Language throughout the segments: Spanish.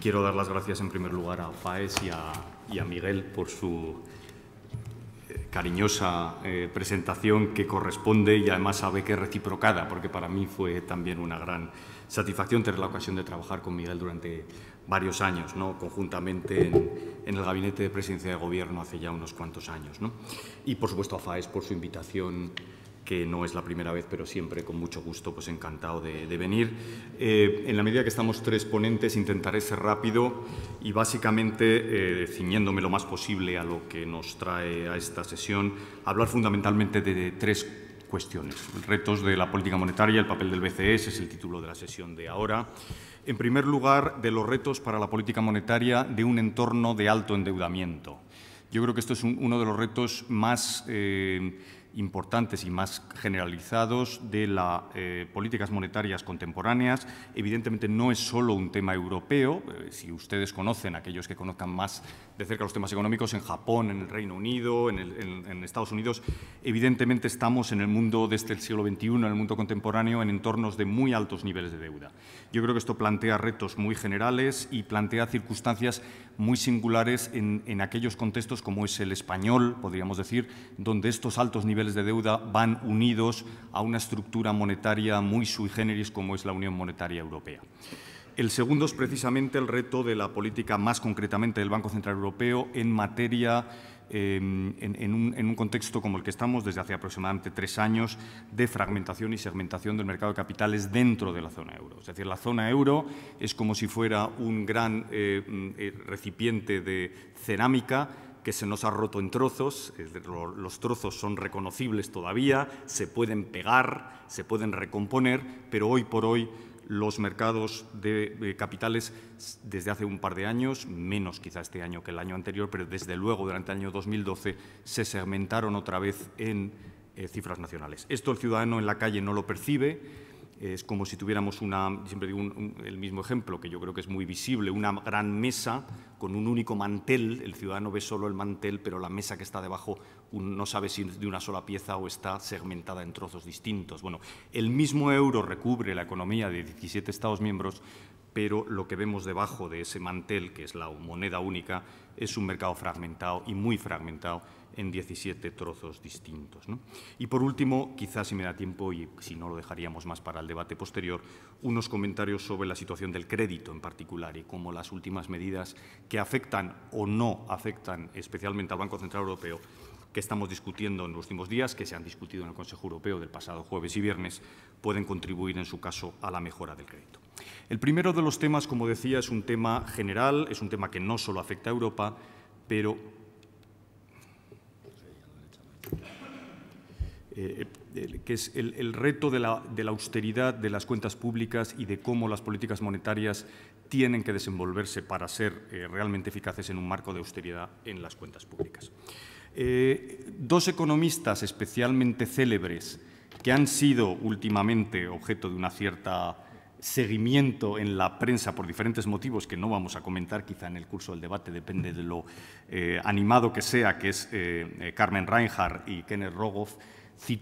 Quiero dar las gracias en primer lugar a Faes y a Miguel por su cariñosa presentación, que corresponde y además sabe que es reciprocada, porque para mí fue también una gran satisfacción tener la ocasión de trabajar con Miguel durante varios años, ¿no?, conjuntamente en el Gabinete de Presidencia de Gobierno hace ya unos cuantos años, ¿no? Y, por supuesto, a Faes por su invitación, que no es la primera vez, pero siempre con mucho gusto, pues encantado de venir. En la medida que estamos tres ponentes, intentaré ser rápido y básicamente, ciñéndome lo más posible a lo que nos trae a esta sesión, hablar fundamentalmente de tres cuestiones. Retos de la política monetaria, el papel del BCE, ese es el título de la sesión de ahora. En primer lugar, de los retos para la política monetaria de un entorno de alto endeudamiento. Yo creo que esto es uno de los retos más importantes y más generalizados de las políticas monetarias contemporáneas. Evidentemente no es solo un tema europeo. Si ustedes conocen, aquellos que conozcan más de cerca los temas económicos, en Japón, en el Reino Unido, en Estados Unidos, evidentemente estamos en el mundo desde el siglo XXI, en el mundo contemporáneo, en entornos de muy altos niveles de deuda. Yo creo que esto plantea retos muy generales y plantea circunstancias muy singulares en aquellos contextos como es el español, podríamos decir, donde estos altos niveles de deuda van unidos a una estructura monetaria muy sui generis como es la Unión Monetaria Europea. El segundo es precisamente el reto de la política, más concretamente del Banco Central Europeo, en materia, en un contexto como el que estamos desde hace aproximadamente 3 años, de fragmentación y segmentación del mercado de capitales dentro de la zona euro. Es decir, la zona euro es como si fuera un gran recipiente de cerámica que se nos ha roto en trozos. Los trozos son reconocibles todavía, se pueden pegar, se pueden recomponer, pero hoy por hoy los mercados de capitales desde hace un par de años, menos quizá este año que el año anterior, pero desde luego durante el año 2012 se segmentaron otra vez en cifras nacionales. Esto el ciudadano en la calle no lo percibe. Es como si tuviéramos siempre digo el mismo ejemplo, que yo creo que es muy visible, una gran mesa con un único mantel. El ciudadano ve solo el mantel, pero la mesa que está debajo no sabe si es de una sola pieza o está segmentada en trozos distintos. Bueno, el mismo euro recubre la economía de 17 Estados miembros, pero lo que vemos debajo de ese mantel, que es la moneda única, es un mercado fragmentado y muy fragmentado en 17 trozos distintos, ¿no? Y por último, quizás si me da tiempo y si no lo dejaríamos más para el debate posterior, unos comentarios sobre la situación del crédito en particular y cómo las últimas medidas que afectan o no afectan especialmente al Banco Central Europeo, que estamos discutiendo en los últimos días, que se han discutido en el Consejo Europeo del pasado jueves y viernes, pueden contribuir en su caso a la mejora del crédito. El primero de los temas, como decía, es un tema general, es un tema que no solo afecta a Europa, pero que es el reto de la austeridad de las cuentas públicas y de cómo las políticas monetarias tienen que desenvolverse para ser realmente eficaces en un marco de austeridad en las cuentas públicas. Dos economistas especialmente célebres que han sido últimamente objeto de una cierta seguimiento en la prensa por diferentes motivos que no vamos a comentar quizá en el curso del debate, depende de lo animado que sea, que es Carmen Reinhart y Kenneth Rogoff,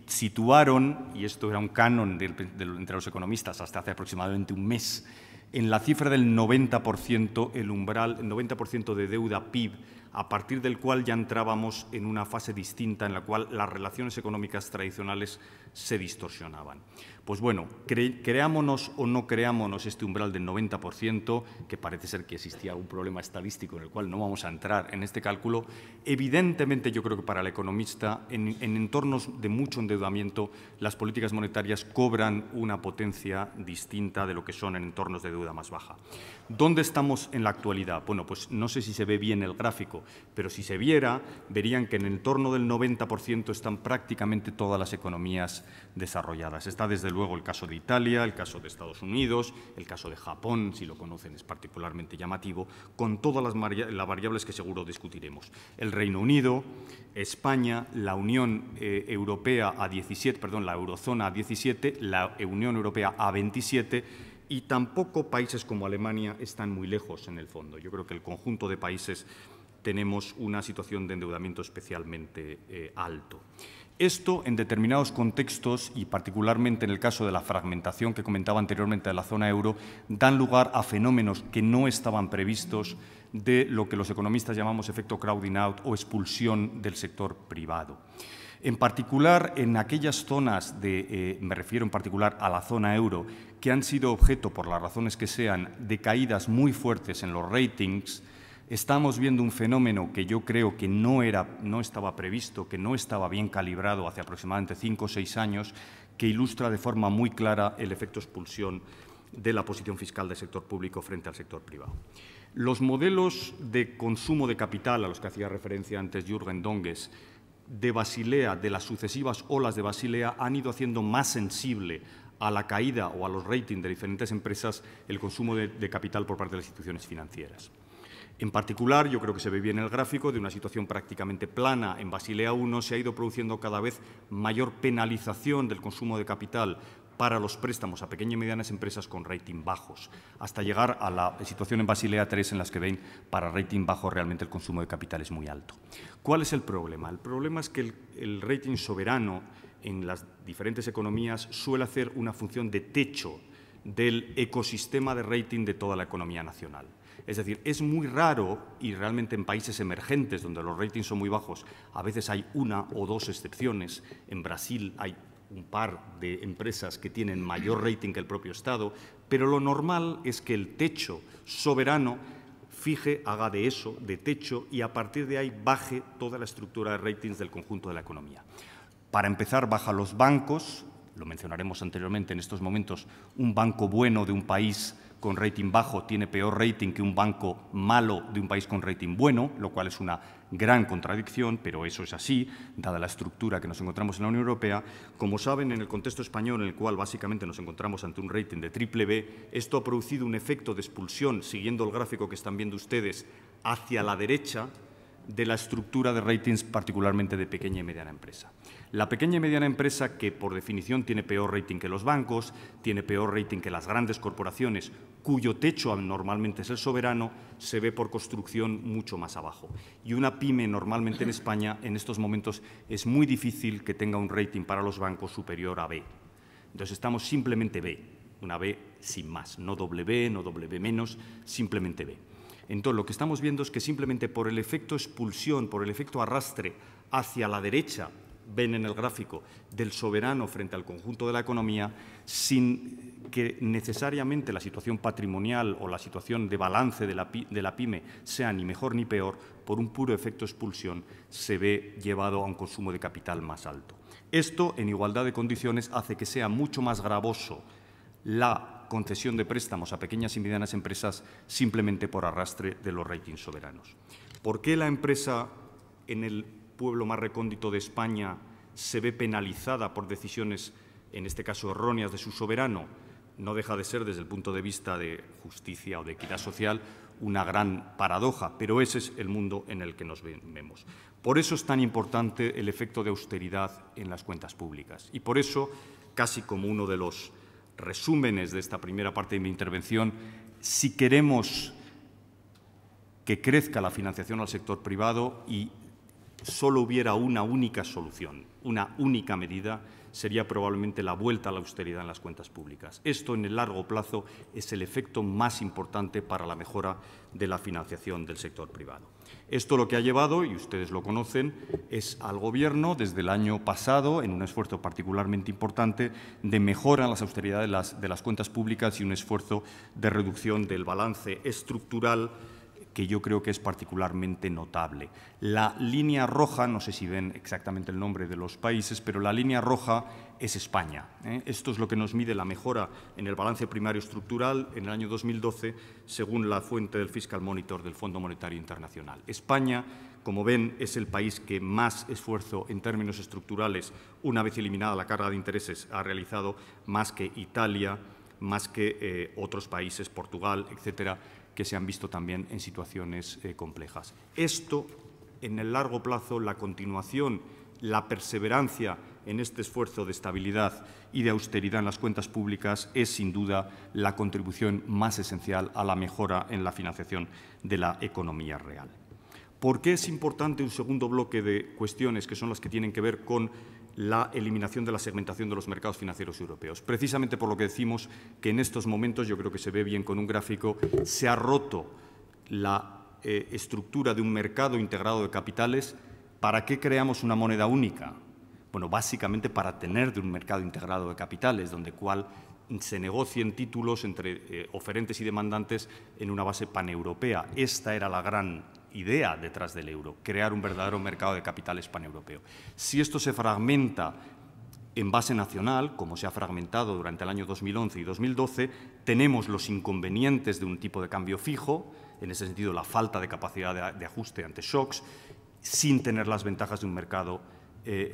situaron, y esto era un canon entre los economistas hasta hace aproximadamente un mes, en la cifra del 90%, el umbral, el 90% de deuda PIB, a partir del cual ya entrábamos en una fase distinta en la cual las relaciones económicas tradicionales se distorsionaban. Pues bueno, creámonos o no creámonos este umbral del 90%, que parece ser que existía un problema estadístico en el cual no vamos a entrar en este cálculo, evidentemente yo creo que para el economista, en entornos de mucho endeudamiento, las políticas monetarias cobran una potencia distinta de lo que son en entornos de deuda más baja. ¿Dónde estamos en la actualidad? Bueno, pues no sé si se ve bien el gráfico, pero si se viera, verían que en el entorno del 90% están prácticamente todas las economías desarrolladas. Está desde luego el caso de Italia, el caso de Estados Unidos, el caso de Japón, si lo conocen es particularmente llamativo, con todas las variables que seguro discutiremos. El Reino Unido, España, la Unión Europea a 17, perdón, la Eurozona a 17, la Unión Europea a 27, y tampoco países como Alemania están muy lejos en el fondo. Yo creo que el conjunto de países tenemos una situación de endeudamiento especialmente alto. Esto, en determinados contextos, y particularmente en el caso de la fragmentación que comentaba anteriormente de la zona euro, dan lugar a fenómenos que no estaban previstos de lo que los economistas llamamos efecto crowding out o expulsión del sector privado. En particular, en aquellas zonas me refiero en particular a la zona euro, que han sido objeto, por las razones que sean, de caídas muy fuertes en los ratings, estamos viendo un fenómeno que yo creo que no estaba previsto, que no estaba bien calibrado hace aproximadamente 5 o 6 años, que ilustra de forma muy clara el efecto expulsión de la posición fiscal del sector público frente al sector privado. Los modelos de consumo de capital a los que hacía referencia antes Jürgen Donges, de Basilea, de las sucesivas olas de Basilea, han ido haciendo más sensible a la caída o a los ratings de diferentes empresas el consumo de capital por parte de las instituciones financieras. En particular, yo creo que se ve bien en el gráfico, de una situación prácticamente plana en Basilea I, se ha ido produciendo cada vez mayor penalización del consumo de capital para los préstamos a pequeñas y medianas empresas con rating bajos, hasta llegar a la situación en Basilea III en las que ven para rating bajo realmente el consumo de capital es muy alto. ¿Cuál es el problema? El problema es que el rating soberano en las diferentes economías suele hacer una función de techo del ecosistema de rating de toda la economía nacional. Es decir, es muy raro, y realmente en países emergentes donde los ratings son muy bajos, a veces hay una o dos excepciones. En Brasil hay un par de empresas que tienen mayor rating que el propio Estado, pero lo normal es que el techo soberano haga de eso, de techo, y a partir de ahí baje toda la estructura de ratings del conjunto de la economía. Para empezar, baja los bancos, lo mencionaremos anteriormente, en estos momentos un banco bueno de un país con rating bajo tiene peor rating que un banco malo de un país con rating bueno, lo cual es una gran contradicción, pero eso es así, dada la estructura que nos encontramos en la Unión Europea. Como saben, en el contexto español, en el cual básicamente nos encontramos ante un rating de triple B, esto ha producido un efecto de expulsión, siguiendo el gráfico que están viendo ustedes, hacia la derecha de la estructura de ratings, particularmente de pequeña y mediana empresa. La pequeña y mediana empresa, que por definición tiene peor rating que los bancos, tiene peor rating que las grandes corporaciones, cuyo techo normalmente es el soberano, se ve por construcción mucho más abajo. Y una pyme normalmente en España, en estos momentos, es muy difícil que tenga un rating para los bancos superior a B. Entonces estamos simplemente B, una B sin más, no doble B, no doble B menos, simplemente B. Entonces, lo que estamos viendo es que simplemente por el efecto expulsión, por el efecto arrastre hacia la derecha, ven en el gráfico, del soberano frente al conjunto de la economía, sin que necesariamente la situación patrimonial o la situación de balance de la pyme sea ni mejor ni peor, por un puro efecto expulsión se ve llevado a un consumo de capital más alto. Esto, en igualdad de condiciones, hace que sea mucho más gravoso la concesión de préstamos a pequeñas y medianas empresas simplemente por arrastre de los ratings soberanos. ¿Por qué la empresa en el pueblo más recóndito de España se ve penalizada por decisiones, en este caso erróneas, de su soberano? No deja de ser, desde el punto de vista de justicia o de equidad social, una gran paradoja, pero ese es el mundo en el que nos vemos. Por eso es tan importante el efecto de austeridad en las cuentas públicas. Y por eso, casi como uno de los resúmenes de esta primera parte de mi intervención, si queremos que crezca la financiación al sector privado y solo hubiera una única solución, una única medida, sería probablemente la vuelta a la austeridad en las cuentas públicas. Esto, en el largo plazo, es el efecto más importante para la mejora de la financiación del sector privado. Esto lo que ha llevado, y ustedes lo conocen, es al Gobierno, desde el año pasado, en un esfuerzo particularmente importante de mejora en las austeridades de las cuentas públicas y un esfuerzo de reducción del balance estructural que yo creo que es particularmente notable. La línea roja, no sé si ven exactamente el nombre de los países, pero la línea roja es España. Esto es lo que nos mide la mejora en el balance primario estructural en el año 2012, según la fuente del Fiscal Monitor del Fondo Monetario Internacional. España, como ven, es el país que más esfuerzo en términos estructurales, una vez eliminada la carga de intereses, ha realizado, más que Italia, más que otros países, Portugal, etcétera, que se han visto también en situaciones complejas. Esto, en el largo plazo, la continuación, la perseverancia en este esfuerzo de estabilidad y de austeridad en las cuentas públicas es, sin duda, la contribución más esencial a la mejora en la financiación de la economía real. ¿Por qué es importante un segundo bloque de cuestiones que son las que tienen que ver con la eliminación de la segmentación de los mercados financieros europeos. Precisamente por lo que decimos que en estos momentos, yo creo que se ve bien con un gráfico, se ha roto la estructura de un mercado integrado de capitales. ¿Para qué creamos una moneda única? Bueno, básicamente para tener de un mercado integrado de capitales, donde cual se negocien títulos entre oferentes y demandantes en una base paneuropea. Esta era la gran idea detrás del euro, crear un verdadero mercado de capitales paneuropeo. Si esto se fragmenta en base nacional, como se ha fragmentado durante el año 2011 y 2012, tenemos los inconvenientes de un tipo de cambio fijo, en ese sentido la falta de capacidad de ajuste ante shocks, sin tener las ventajas de un mercado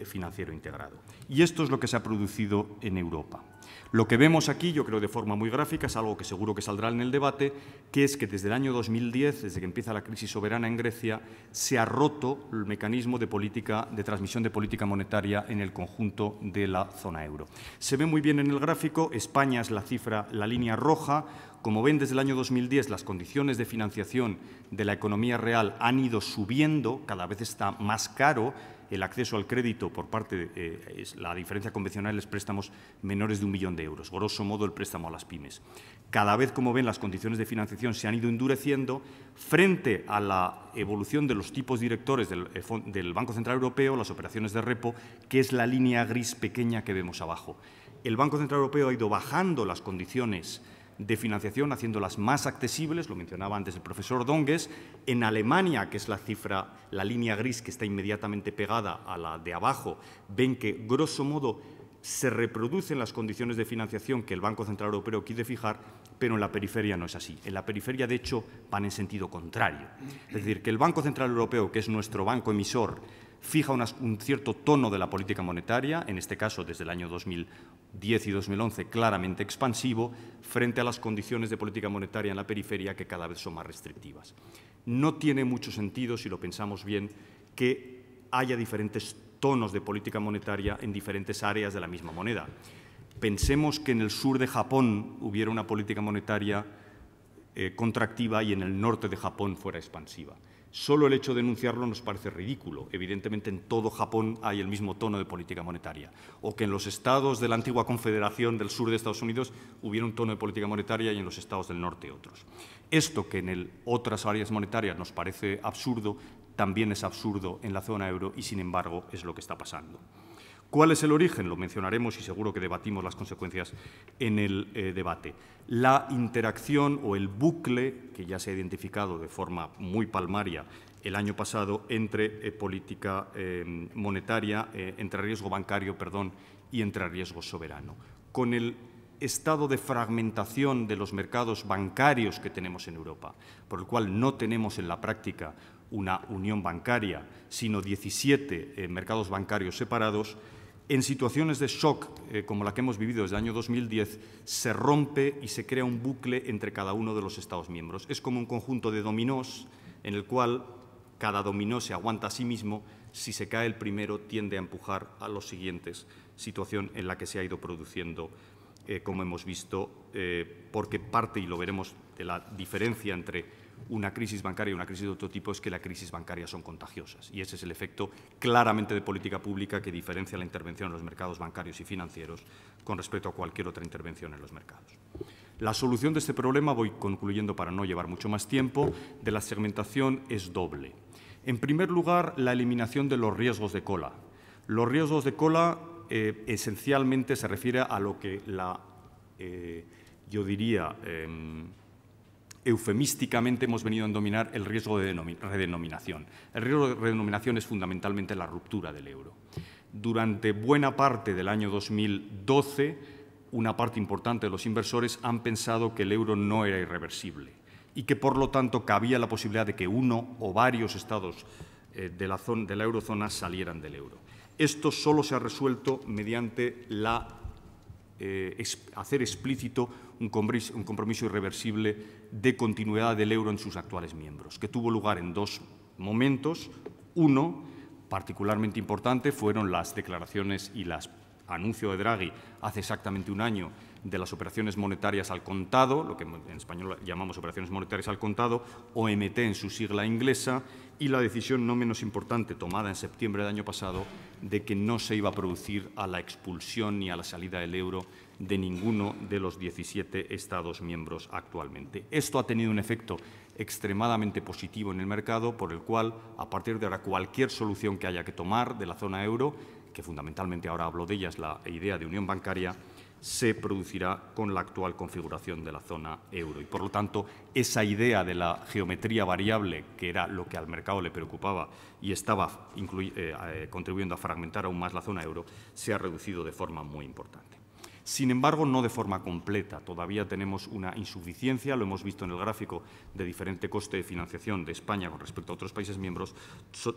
financiero integrado. Y esto es lo que se ha producido en Europa. Lo que vemos aquí, yo creo de forma muy gráfica, es algo que seguro que saldrá en el debate, que es que desde el año 2010, desde que empieza la crisis soberana en Grecia, se ha roto el mecanismo de transmisión de política monetaria en el conjunto de la zona euro. Se ve muy bien en el gráfico, España es la línea roja. Como ven, desde el año 2010 las condiciones de financiación de la economía real han ido subiendo, cada vez está más caro el acceso al crédito por parte de la diferencia convencional es préstamos menores de 1 millón de euros, grosso modo el préstamo a las pymes. Cada vez, como ven, las condiciones de financiación se han ido endureciendo frente a la evolución de los tipos directores del Banco Central Europeo, las operaciones de repo, que es la línea gris pequeña que vemos abajo. El Banco Central Europeo ha ido bajando las condiciones de financiación, haciéndolas más accesibles, lo mencionaba antes el profesor Donges. En Alemania, que es la línea gris que está inmediatamente pegada a la de abajo, ven que, grosso modo, se reproducen las condiciones de financiación que el Banco Central Europeo quiere fijar, pero en la periferia no es así. En la periferia, de hecho, van en sentido contrario. Es decir, que el Banco Central Europeo, que es nuestro banco emisor, fija un cierto tono de la política monetaria, en este caso desde el año 2010 y 2011 claramente expansivo, frente a las condiciones de política monetaria en la periferia que cada vez son más restrictivas. No tiene mucho sentido, si lo pensamos bien, que haya diferentes tonos de política monetaria en diferentes áreas de la misma moneda. Pensemos que en el sur de Japón hubiera una política monetaria contractiva y en el norte de Japón fuera expansiva. Solo el hecho de enunciarlo nos parece ridículo. Evidentemente, en todo Japón hay el mismo tono de política monetaria. O que en los estados de la antigua Confederación del sur de Estados Unidos hubiera un tono de política monetaria y en los estados del norte otros. Esto, que en otras áreas monetarias nos parece absurdo, también es absurdo en la zona euro y, sin embargo, es lo que está pasando. ¿Cuál es el origen? Lo mencionaremos y seguro que debatimos las consecuencias en el debate. La interacción o el bucle, que ya se ha identificado de forma muy palmaria el año pasado, entre política monetaria, entre riesgo bancario, y entre riesgo soberano. Con el estado de fragmentación de los mercados bancarios que tenemos en Europa, por el cual no tenemos en la práctica una unión bancaria, sino 17 mercados bancarios separados, en situaciones de shock como la que hemos vivido desde el año 2010, se rompe y se crea un bucle entre cada uno de los Estados miembros. Es como un conjunto de dominós en el cual cada dominó se aguanta a sí mismo. Si se cae el primero, tiende a empujar a los siguientes, situación en la que se ha ido produciendo, como hemos visto, porque parte, y lo veremos, de la diferencia entre una crisis bancaria y una crisis de otro tipo es que las crisis bancarias son contagiosas. Y ese es el efecto claramente de política pública que diferencia la intervención en los mercados bancarios y financieros con respecto a cualquier otra intervención en los mercados. La solución de este problema, voy concluyendo para no llevar mucho más tiempo, de la segmentación es doble. En primer lugar, la eliminación de los riesgos de cola. Los riesgos de cola esencialmente se refiere a lo que yo diría, eufemísticamente hemos venido a denominar el riesgo de redenominación. El riesgo de redenominación es fundamentalmente la ruptura del euro. Durante buena parte del año 2012, una parte importante de los inversores han pensado que el euro no era irreversible y que, por lo tanto, cabía la posibilidad de que uno o varios estados de la eurozona salieran del euro. Esto solo se ha resuelto mediante hacer explícito un compromiso irreversible de continuidad del euro en sus actuales miembros, que tuvo lugar en dos momentos. Uno, particularmente importante, fueron las declaraciones y el anuncio de Draghi hace exactamente un año de las operaciones monetarias al contado, lo que en español llamamos operaciones monetarias al contado, OMT en su sigla inglesa, y la decisión no menos importante tomada en septiembre del año pasado de que no se iba a producir a la expulsión ni a la salida del euro de ninguno de los 17 Estados miembros actualmente. Esto ha tenido un efecto extremadamente positivo en el mercado, por el cual, a partir de ahora, cualquier solución que haya que tomar de la zona euro, que fundamentalmente ahora hablo de ella, es la idea de unión bancaria, se producirá con la actual configuración de la zona euro. Y, por lo tanto, esa idea de la geometría variable, que era lo que al mercado le preocupaba y estaba contribuyendo a fragmentar aún más la zona euro, se ha reducido de forma muy importante. Sin embargo, no de forma completa. Todavía tenemos una insuficiencia, lo hemos visto en el gráfico de diferente coste de financiación de España con respecto a otros países miembros.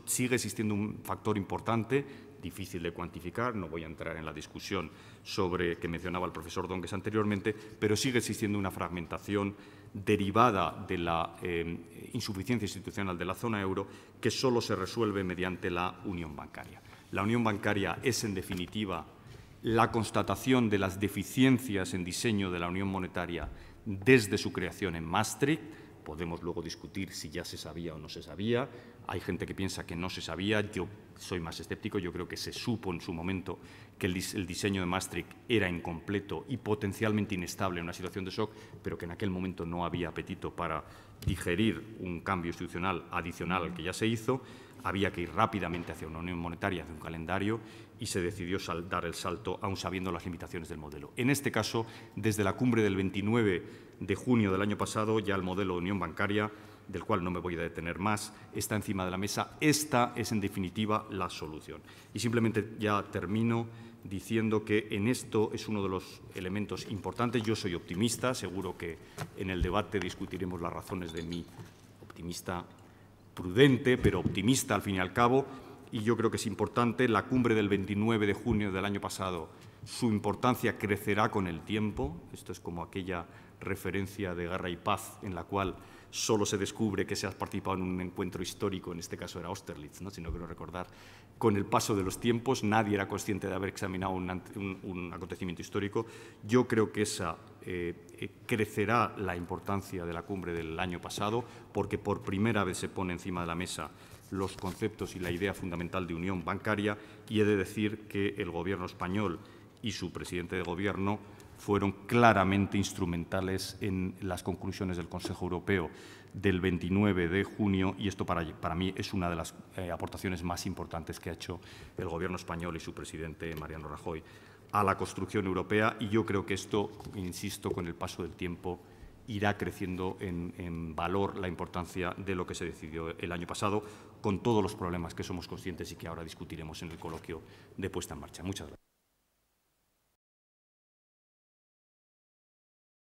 Sigue existiendo un factor importante, difícil de cuantificar, no voy a entrar en la discusión sobre que mencionaba el profesor Dongues anteriormente, pero sigue existiendo una fragmentación derivada de la insuficiencia institucional de la zona euro que solo se resuelve mediante la unión bancaria. La unión bancaria es, en definitiva, la constatación de las deficiencias en diseño de la unión monetaria desde su creación en Maastricht. Podemos luego discutir si ya se sabía o no se sabía. Hay gente que piensa que no se sabía. Yo soy más escéptico. Yo creo que se supo en su momento que el diseño de Maastricht era incompleto y potencialmente inestable en una situación de shock, pero que en aquel momento no había apetito para digerir un cambio institucional adicional al que ya se hizo. Había que ir rápidamente hacia una unión monetaria, hacia un calendario, y se decidió dar el salto, aun sabiendo las limitaciones del modelo. En este caso, desde la cumbre del 29 de junio del año pasado, ya el modelo de unión bancaria, del cual no me voy a detener más, está encima de la mesa. Esta es, en definitiva, la solución. Y simplemente ya termino diciendo que en esto es uno de los elementos importantes. Yo soy optimista, seguro que en el debate discutiremos las razones de mi optimista prudente, pero optimista al fin y al cabo, y yo creo que es importante. La cumbre del 29 de junio del año pasado, su importancia crecerá con el tiempo. Esto es como aquella referencia de Guerra y Paz en la cual solo se descubre que se ha participado en un encuentro histórico, en este caso era Austerlitz, ¿no? Si no quiero recordar. Con el paso de los tiempos, nadie era consciente de haber examinado un acontecimiento histórico. Yo creo que crecerá la importancia de la cumbre del año pasado, porque por primera vez se pone encima de la mesa los conceptos y la idea fundamental de unión bancaria, y he de decir que el Gobierno español y su presidente de Gobierno fueron claramente instrumentales en las conclusiones del Consejo Europeo del 29 de junio, y esto para mí es una de las aportaciones más importantes que ha hecho el Gobierno español y su presidente, Mariano Rajoy, a la construcción europea. Y yo creo que esto, insisto, con el paso del tiempo irá creciendo en valor la importancia de lo que se decidió el año pasado, con todos los problemas que somos conscientes y que ahora discutiremos en el coloquio de puesta en marcha. Muchas gracias.